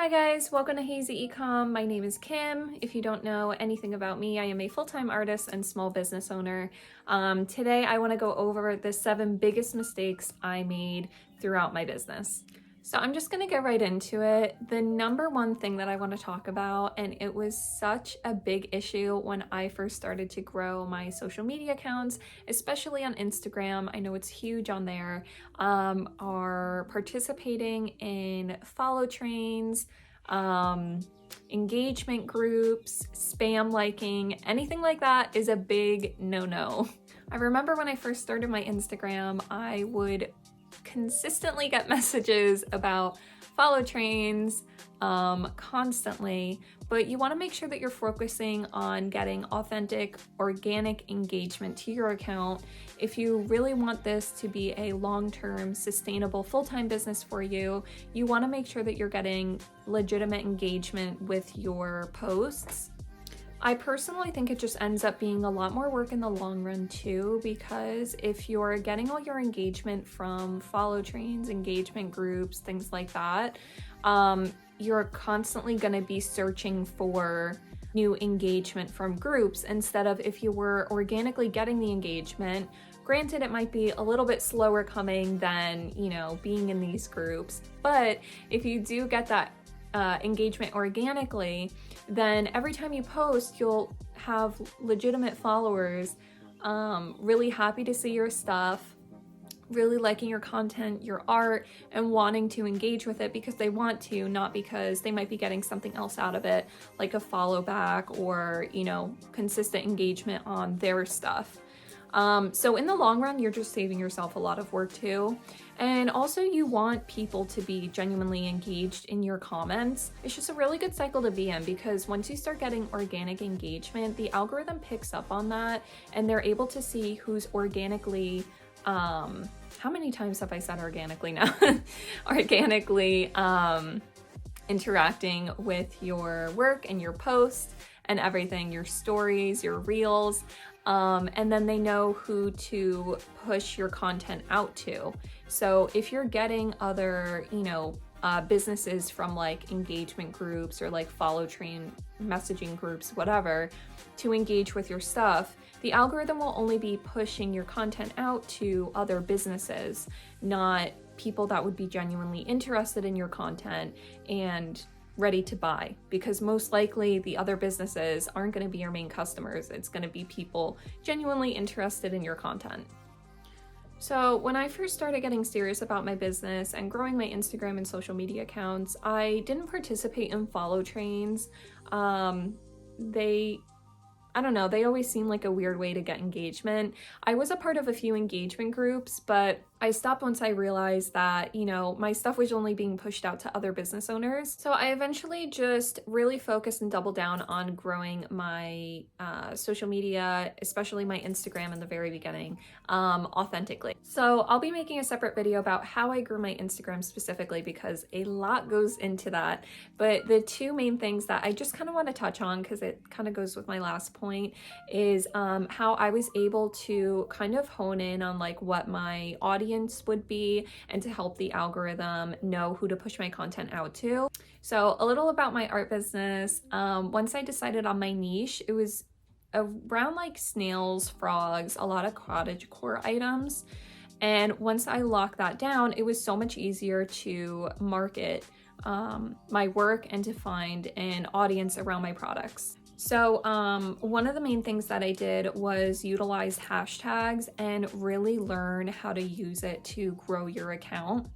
Hi guys, welcome to Hazy Ecom. My name is Kim. If you don't know anything about me, I am a full-time artist and small business owner. Today I want to go over the 7 biggest mistakes I made throughout my business. So I'm just going to get right into it. The number one thing that I want to talk about, and it was such a big issue when I first started to grow my social media accounts, especially on Instagram, I know it's huge on there, are participating in follow trains, engagement groups, spam liking, anything like that is a big no-no. I remember when I first started my Instagram, I would consistently get messages about follow trains constantly, but you want to make sure that you're focusing on getting authentic, organic engagement to your account. If you really want this to be a long-term, sustainable, full-time business for you, you want to make sure that you're getting legitimate engagement with your posts. I personally think it just ends up being a lot more work in the long run too, because if you're getting all your engagement from follow trains, engagement groups, things like that, you're constantly going to be searching for new engagement from groups instead of if you were organically getting the engagement. Granted, it might be a little bit slower coming than, being in these groups, but if you do get that engagement organically, then every time you post, you'll have legitimate followers really happy to see your stuff, really liking your content, your art, and wanting to engage with it because they want to, not because they might be getting something else out of it, like a follow back or, consistent engagement on their stuff. So in the long run, you're just saving yourself a lot of work too. And also you want people to be genuinely engaged in your comments. It's just a really good cycle to be in because once you start getting organic engagement, the algorithm picks up on that and they're able to see who's organically, how many times have I said organically now? Organically, interacting with your work and your posts and everything, your stories, your reels. And then they know who to push your content out to. So if you're getting other, businesses from like engagement groups or like follow train messaging groups, whatever, to engage with your stuff, the algorithm will only be pushing your content out to other businesses, not people that would be genuinely interested in your content and ready to buy, because most likely the other businesses aren't going to be your main customers. It's going to be people genuinely interested in your content. So when I first started getting serious about my business and growing my Instagram and social media accounts, I didn't participate in follow trains. I don't know, they always seem like a weird way to get engagement. I was a part of a few engagement groups, but I stopped once I realized that, my stuff was only being pushed out to other business owners. So I eventually just really focused and doubled down on growing my social media, especially my Instagram in the very beginning, authentically. So I'll be making a separate video about how I grew my Instagram specifically because a lot goes into that. But the 2 main things that I just kind of want to touch on, because it kind of goes with my last point, is how I was able to kind of hone in on like what my audience would be and to help the algorithm know who to push my content out to. So a little about my art business. Once I decided on my niche, it was around like snails, frogs, a lot of cottagecore items. And once I locked that down, it was so much easier to market my work and to find an audience around my products. So one of the main things that I did was utilize hashtags and really learn how to use it to grow your account.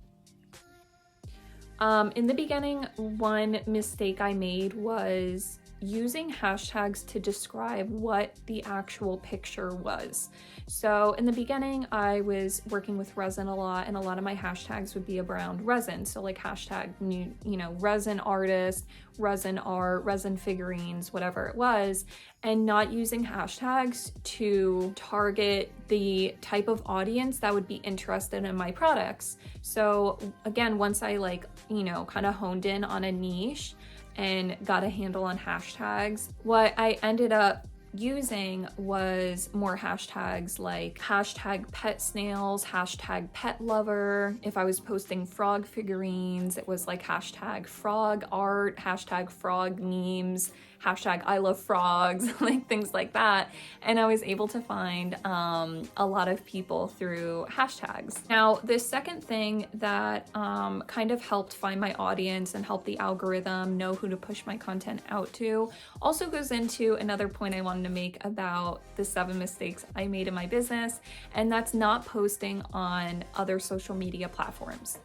In the beginning, one mistake I made was using hashtags to describe what the actual picture was. So in the beginning, I was working with resin a lot, and a lot of my hashtags would be around resin. So like hashtag new, resin artist, resin art, resin figurines, whatever it was, and not using hashtags to target the type of audience that would be interested in my products. So again, once I kind of honed in on a niche and got a handle on hashtags, what I ended up using was more hashtags like hashtag pet snails, hashtag pet lover. If I was posting frog figurines, it was like hashtag frog art, hashtag frog memes, hashtag I love frogs, like things like that. And I was able to find a lot of people through hashtags. Now, the second thing that kind of helped find my audience and help the algorithm know who to push my content out to also goes into another point I wanted to make about the 7 mistakes I made in my business, and that's not posting on other social media platforms.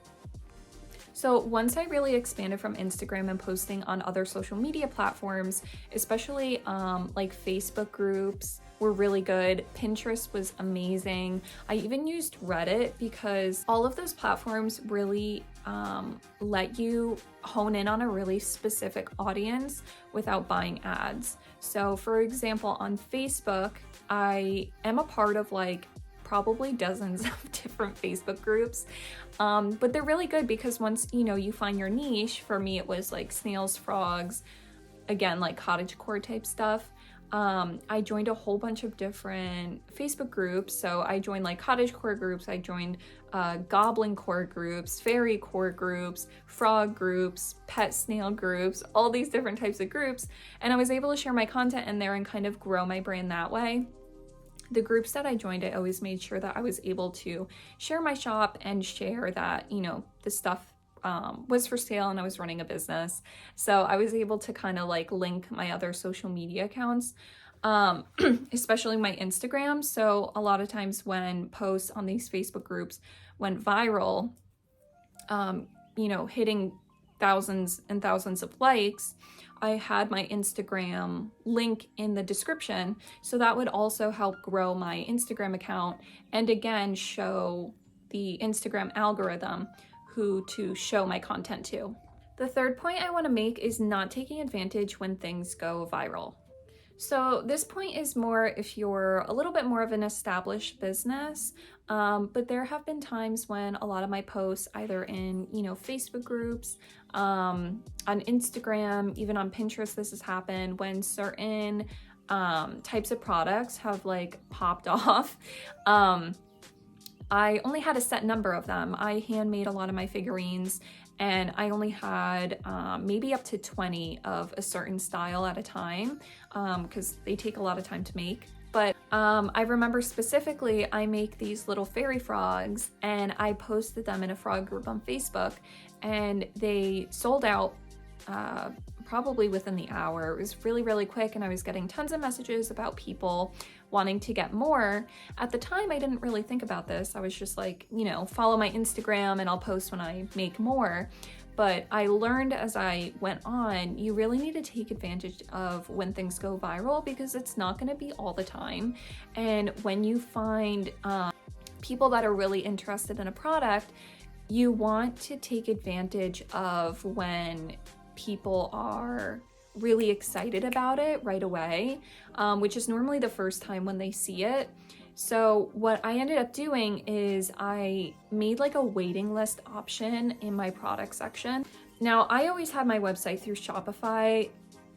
So once I really expanded from Instagram and posting on other social media platforms, especially like Facebook groups were really good. Pinterest was amazing. I even used Reddit because all of those platforms really let you hone in on a really specific audience without buying ads. So for example, on Facebook, I am a part of like probably dozens of different Facebook groups, but they're really good because once you find your niche, for me it was like snails, frogs, again like cottagecore type stuff. I joined a whole bunch of different Facebook groups. So I joined like cottagecore groups, I joined goblin core groups, fairy core groups, frog groups, pet snail groups, all these different types of groups, and I was able to share my content in there and kind of grow my brand that way. The groups that I joined, I always made sure that I was able to share my shop and share that, the stuff was for sale and I was running a business. So I was able to kind of like link my other social media accounts, especially my Instagram. So a lot of times when posts on these Facebook groups went viral, hitting thousands and thousands of likes, I had my Instagram link in the description. So that would also help grow my Instagram account and again, show the Instagram algorithm who to show my content to. The third point I want to make is not taking advantage when things go viral. So this point is more if you're a little bit more of an established business, but there have been times when a lot of my posts, either in, Facebook groups, on Instagram, even on Pinterest, this has happened when certain types of products have like popped off. I only had a set number of them. I handmade a lot of my figurines and I only had maybe up to 20 of a certain style at a time because they take a lot of time to make. But I remember specifically I make these little fairy frogs and I posted them in a frog group on Facebook and they sold out probably within the hour. It was really, really quick and I was getting tons of messages about people wanting to get more. At the time, I didn't really think about this. I was just like, follow my Instagram and I'll post when I make more. But I learned as I went on, you really need to take advantage of when things go viral because it's not going to be all the time. And when you find people that are really interested in a product, you want to take advantage of when people are really excited about it right away, which is normally the first time when they see it. So what I ended up doing is I made like a waiting list option in my product section. Now, I always had my website through Shopify.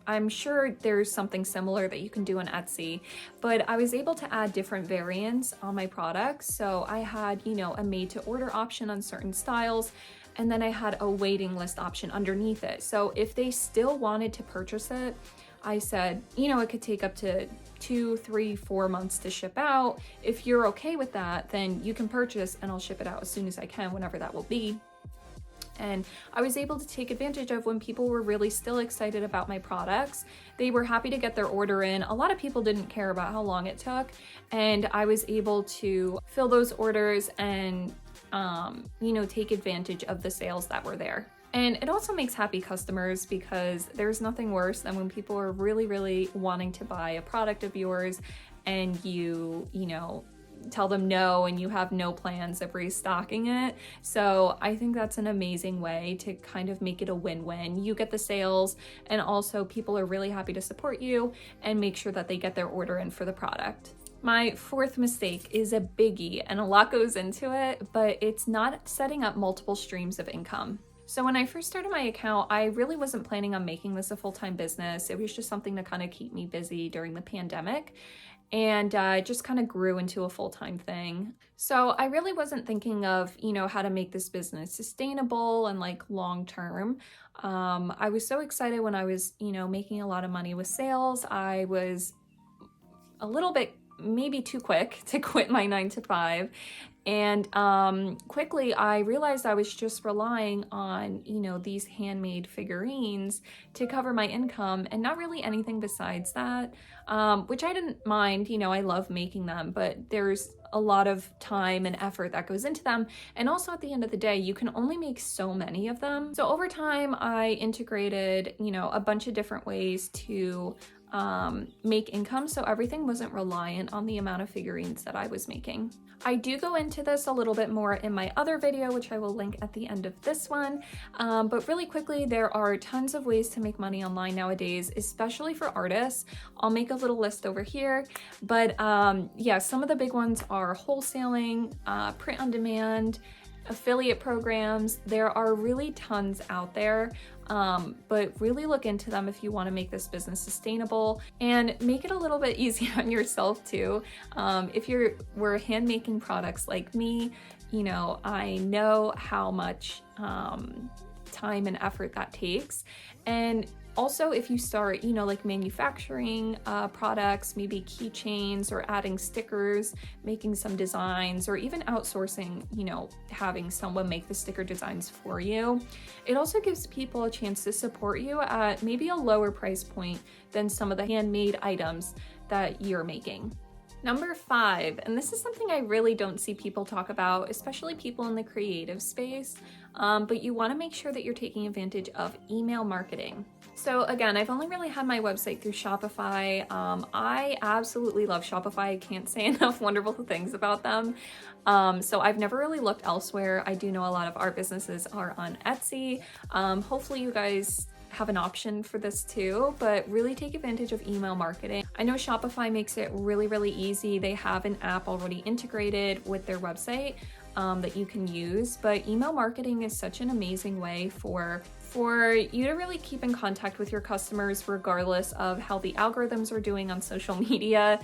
I'm sure there's something similar that you can do on Etsy, but I was able to add different variants on my products. So I had, a made to order option on certain styles, and then I had a waiting list option underneath it. So if they still wanted to purchase it, I said, it could take up to 2, 3, 4 months to ship out. If you're okay with that, then you can purchase and I'll ship it out as soon as I can, whenever that will be. And I was able to take advantage of when people were really still excited about my products. They were happy to get their order in. A lot of people didn't care about how long it took. And I was able to fill those orders and, take advantage of the sales that were there. And it also makes happy customers because there's nothing worse than when people are really, really wanting to buy a product of yours and you tell them no and you have no plans of restocking it. So I think that's an amazing way to kind of make it a win-win. You get the sales and also people are really happy to support you and make sure that they get their order in for the product. My fourth mistake is a biggie and a lot goes into it, but it's not setting up multiple streams of income. So when I first started my account, I really wasn't planning on making this a full-time business. It was just something to kind of keep me busy during the pandemic. And it just kind of grew into a full-time thing. So I really wasn't thinking of, how to make this business sustainable and like long-term. I was so excited when I was, making a lot of money with sales. I was a little bit maybe too quick to quit my 9 to 5. And quickly I realized I was just relying on, these handmade figurines to cover my income and not really anything besides that, which I didn't mind. I love making them, but there's a lot of time and effort that goes into them. And also at the end of the day, you can only make so many of them. So over time, I integrated, a bunch of different ways to make income, so everything wasn't reliant on the amount of figurines that I was making. I do go into this a little bit more in my other video, which I will link at the end of this one, but really quickly, there are tons of ways to make money online nowadays, especially for artists. I'll make a little list over here, but yeah, some of the big ones are wholesaling, print on demand, affiliate programs. There are really tons out there, but really look into them if you want to make this business sustainable and make it a little bit easier on yourself too. If we're hand making products like me, I know how much time and effort that takes. And also, if you start, like manufacturing products, maybe keychains or adding stickers, making some designs, or even outsourcing, having someone make the sticker designs for you, it also gives people a chance to support you at maybe a lower price point than some of the handmade items that you're making. Number 5, and this is something I really don't see people talk about, especially people in the creative space, but you want to make sure that you're taking advantage of email marketing. So again, I've only really had my website through Shopify. I absolutely love Shopify. I can't say enough wonderful things about them. So I've never really looked elsewhere. I do know a lot of art businesses are on Etsy. Hopefully you guys have an option for this too, but really take advantage of email marketing. I know Shopify makes it really, really easy. They have an app already integrated with their website that you can use, but email marketing is such an amazing way for you to really keep in contact with your customers regardless of how the algorithms are doing on social media.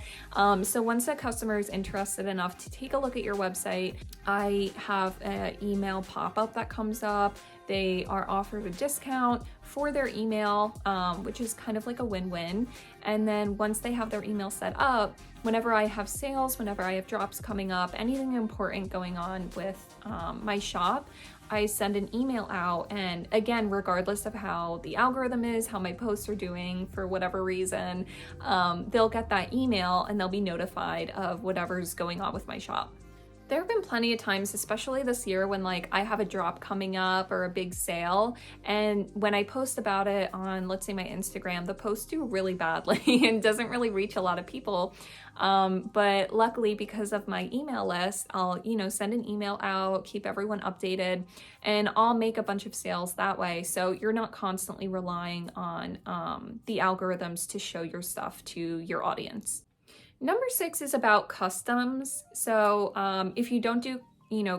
So once a customer is interested enough to take a look at your website, I have an email pop-up that comes up. They are offered a discount for their email, which is kind of like a win-win. And then once they have their email set up, whenever I have sales, whenever I have drops coming up, anything important going on with my shop, I send an email out. And again, regardless of how the algorithm is, how my posts are doing for whatever reason, they'll get that email and they'll be notified of whatever's going on with my shop. There have been plenty of times, especially this year, when like I have a drop coming up or a big sale, and when I post about it on, let's say, my Instagram, the posts do really badly and doesn't really reach a lot of people. But luckily, because of my email list, I'll, send an email out, keep everyone updated, and I'll make a bunch of sales that way. So you're not constantly relying on the algorithms to show your stuff to your audience. Number 6 is about customs. So if you don't do,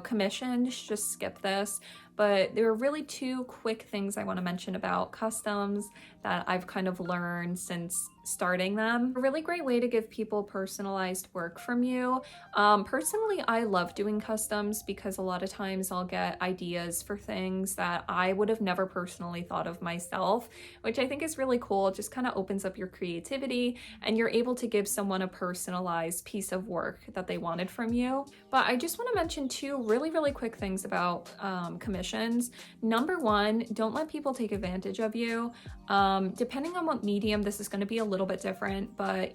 commissions, just skip this. But there are really 2 quick things I want to mention about customs that I've kind of learned since starting them. A really great way to give people personalized work from you. Personally, I love doing customs because a lot of times I'll get ideas for things that I would have never personally thought of myself, which I think is really cool. It just kind of opens up your creativity and you're able to give someone a personalized piece of work that they wanted from you. But I just want to mention 2 really, really quick things about commissions. Number 1, don't let people take advantage of you. Depending on what medium, this is going to be a little bit different, but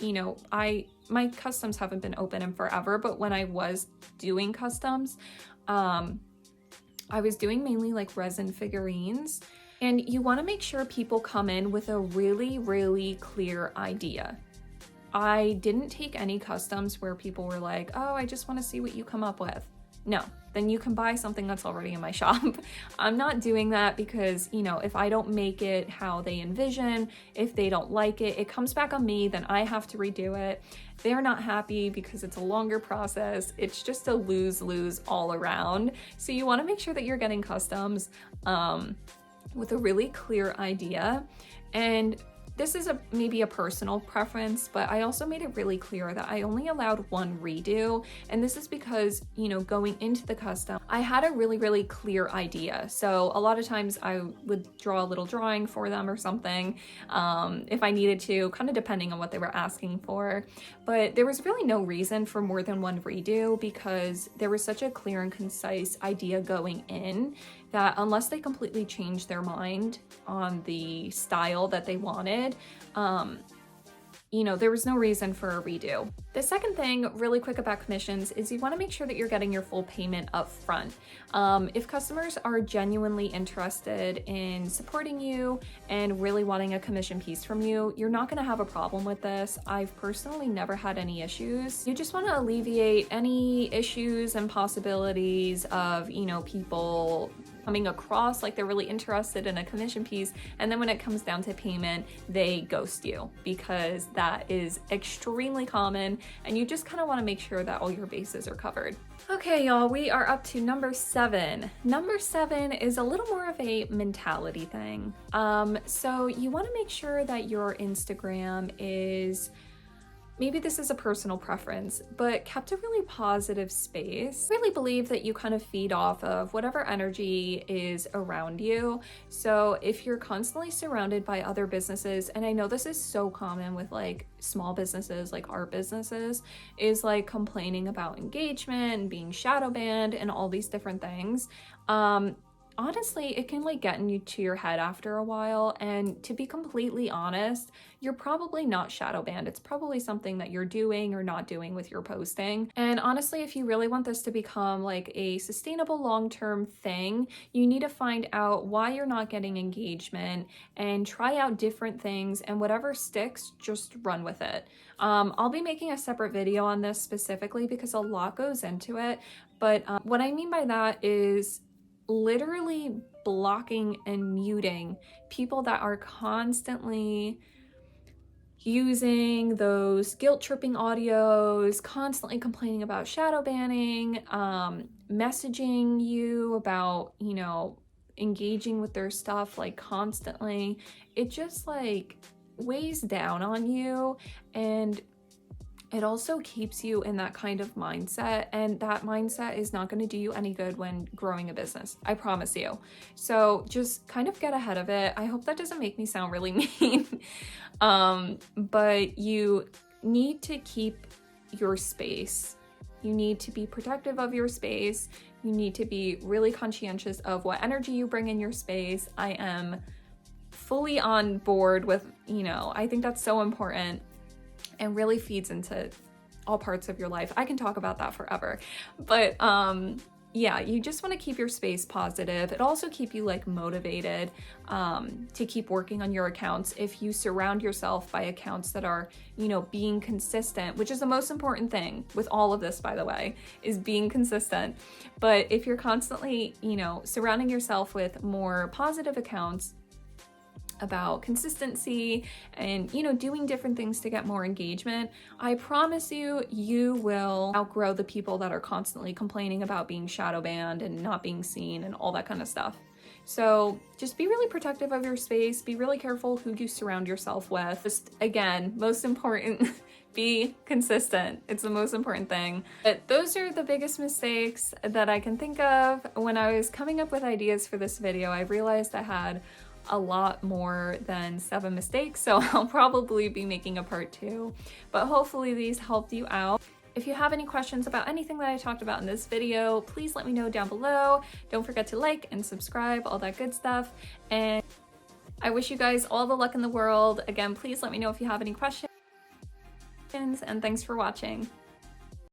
my customs haven't been open in forever, but when I was doing customs, I was doing mainly like resin figurines, and you want to make sure people come in with a really, really clear idea. I didn't take any customs where people were like, oh, I just want to see what you come up with. No, then you can buy something that's already in my shop. I'm not doing that because, you know, if I don't make it how they envision, if they don't like it, it comes back on me, then I have to redo it. They're not happy because it's a longer process. It's just a lose-lose all around. So you want to make sure that you're getting customs with a really clear idea. And this is maybe a personal preference, but I also made it really clear that I only allowed one redo. And this is because, you know, going into the custom, I had a really clear idea. So a lot of times I would draw a little drawing for them or something if I needed to, kind of depending on what they were asking for. But there was really no reason for more than one redo because there was such a clear and concise idea going in that unless they completely changed their mind on the style that they wanted, you know, there was no reason for a redo. The second thing, really quick about commissions, is you want to make sure that you're getting your full payment up front. If customers are genuinely interested in supporting you and really wanting a commission piece from you, you're not going to have a problem with this. I've personally never had any issues. You just want to alleviate any issues and possibilities of, you know, people coming across like they're really interested in a commission piece, and then when it comes down to payment, they ghost you, because that is extremely common, and you just kind of want to make sure that all your bases are covered. Okay, y'all, we are up to number 7. Number 7 is a little more of a mentality thing. So you want to make sure that your Instagram is, maybe this is a personal preference, but kept a really positive space. I really believe that you kind of feed off of whatever energy is around you. So if you're constantly surrounded by other businesses, and I know this is so common with like small businesses, like art businesses, is like complaining about engagement and being shadow banned and all these different things. Honestly, it can like get into your head after a while, and to be completely honest, you're probably not shadow banned. It's probably something that you're doing or not doing with your posting. And honestly, if you really want this to become like a sustainable long-term thing, you need to find out why you're not getting engagement and try out different things, and whatever sticks, just run with it. I'll be making a separate video on this specifically because a lot goes into it, but what I mean by that is literally blocking and muting people that are constantly using those guilt-tripping audios, constantly complaining about shadow banning, messaging you about, you know, engaging with their stuff like constantly. It just like weighs down on you, and it also keeps you in that kind of mindset, and that mindset is not going to do you any good when growing a business, I promise you. So just kind of get ahead of it. I hope that doesn't make me sound really mean, but you need to keep your space. You need to be protective of your space. You need to be really conscientious of what energy you bring in your space. I am fully on board with, you know, I think that's so important and really feeds into all parts of your life. I can talk about that forever. But yeah, you just want to keep your space positive. It also keep you like motivated to keep working on your accounts. If you surround yourself by accounts that are, you know, being consistent, which is the most important thing with all of this, by the way, is being consistent. But if you're constantly, you know, surrounding yourself with more positive accounts about consistency and, you know, doing different things to get more engagement, I promise you, you will outgrow the people that are constantly complaining about being shadow banned and not being seen and all that kind of stuff. So just be really protective of your space. Be really careful who you surround yourself with. Just, again, most important, be consistent. It's the most important thing. But those are the biggest mistakes that I can think of. When I was coming up with ideas for this video, I realized I had a lot more than 7 mistakes, so I'll probably be making a part 2, but hopefully these helped you out. If you have any questions about anything that I talked about in this video, please let me know down below. Don't forget to like and subscribe, all that good stuff, and I wish you guys all the luck in the world. Again, please let me know if you have any questions, and thanks for watching.